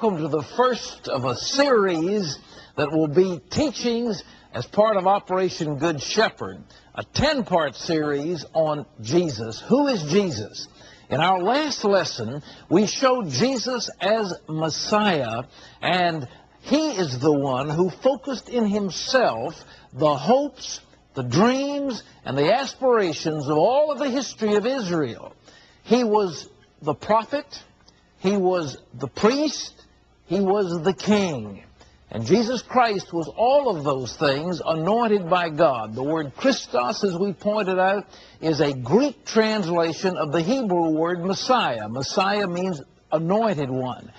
welcome to the first of a series that will be teachings as part of Operation Good Shepherd, a 10-part series on Jesus. Who is Jesus? In our last lesson, we showed Jesus as Messiah, and he is the one who focused in himself the hopes, the dreams, and the aspirations of all of the history of Israel. He was the prophet, he was the priest, he was the king. And Jesus Christ was all of those things anointed by God. The word Christos, as we pointed out, is a Greek translation of the Hebrew word Messiah. Messiah means anointed one.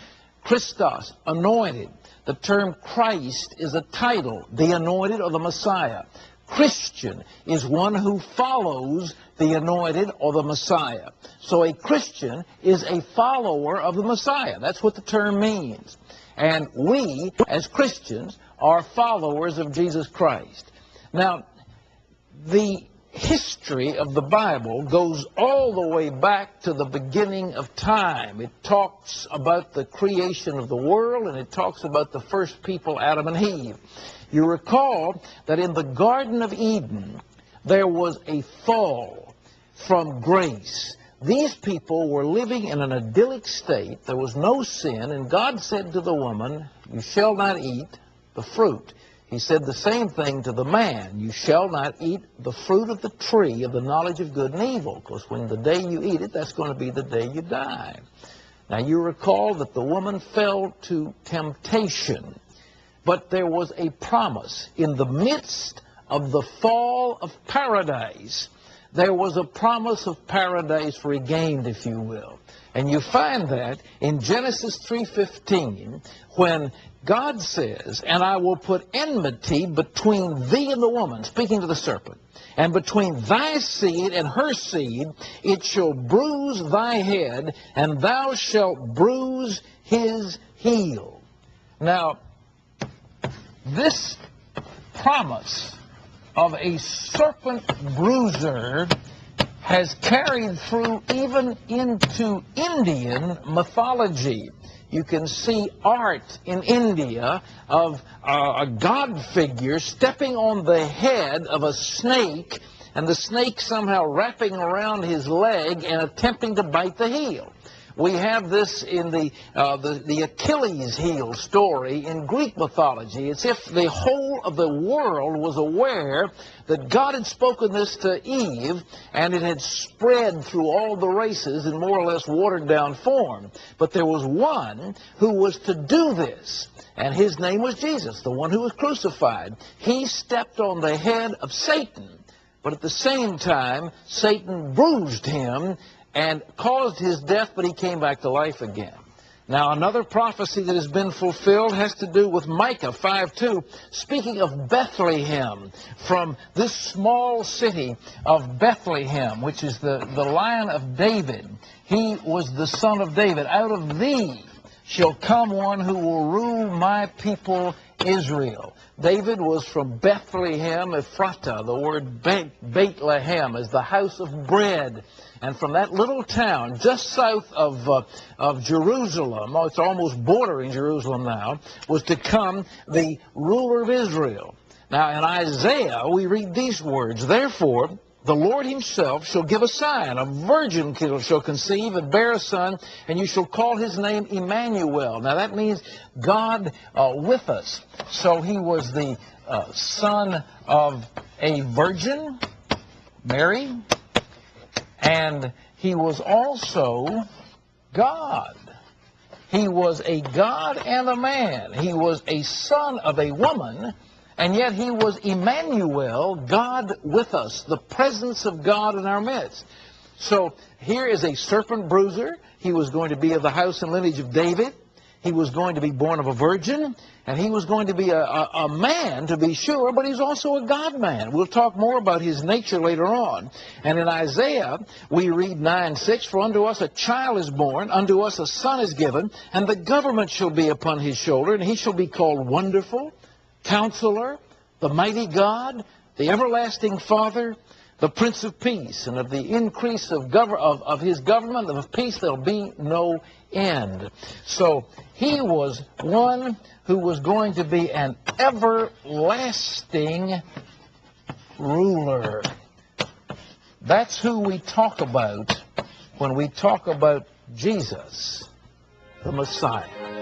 Christos, anointed. The term Christ is a title, the anointed or the Messiah. Christian is one who follows the anointed or the Messiah. So a Christian is a follower of the Messiah. That's what the term means. And we, as Christians, are followers of Jesus Christ. Now, the history of the Bible goes all the way back to the beginning of time. It talks about the creation of the world, and it talks about the first people, Adam and Eve. You recall that in the Garden of Eden, there was a fall from grace. These people were living in an idyllic state. There was no sin, and God said to the woman, "You shall not eat the fruit." He said the same thing to the man, "You shall not eat the fruit of the tree of the knowledge of good and evil," because when the day you eat it, that's going to be the day you die. Now you recall that the woman fell to temptation, but there was a promise. In the midst of the fall of paradise, there was a promise of paradise regained, if you will. And you find that in Genesis 3:15, when God says, "And I will put enmity between thee and the woman," speaking to the serpent, "and between thy seed and her seed, it shall bruise thy head, and thou shalt bruise his heel." Now, this promise of a serpent bruiser has carried through even into Indian mythology. You can see art in India of a god figure stepping on the head of a snake, and the snake somehow wrapping around his leg and attempting to bite the heel. We have this in the Achilles heel story in Greek mythology. It's if the whole of the world was aware that God had spoken this to Eve, and it had spread through all the races in more or less watered-down form. But there was one who was to do this, and his name was Jesus, the one who was crucified. He stepped on the head of Satan, but at the same time, Satan bruised him and caused his death, but he came back to life again. Now, another prophecy that has been fulfilled has to do with Micah 5:2, speaking of Bethlehem, from this small city of Bethlehem, which is the Lion of David. He was the son of David. "Out of thee shall come one who will rule my people Israel." David was from Bethlehem, Ephrata. The word Bethlehem is the house of bread. And from that little town just south of Jerusalem, it's almost bordering Jerusalem now, was to come the ruler of Israel. Now in Isaiah we read these words, "Therefore the Lord himself shall give a sign. A virgin shall conceive and bear a son, and you shall call his name Emmanuel." Now that means God with us. So he was the son of a virgin, Mary, and he was also God. He was a God and a man. He was a son of a woman, and yet he was Emmanuel, God with us, the presence of God in our midst. So here is a serpent bruiser. He was going to be of the house and lineage of David. He was going to be born of a virgin, and he was going to be a man, to be sure, but he's also a God-man. We'll talk more about his nature later on. And in Isaiah, we read 9:6, "For unto us a child is born, unto us a son is given, and the government shall be upon his shoulder, and he shall be called Wonderful, Counselor, the Mighty God, the Everlasting Father, the Prince of Peace, and of the increase of his government, of peace, there'll be no end. So he was one who was going to be an everlasting ruler. That's who we talk about when we talk about Jesus, the Messiah.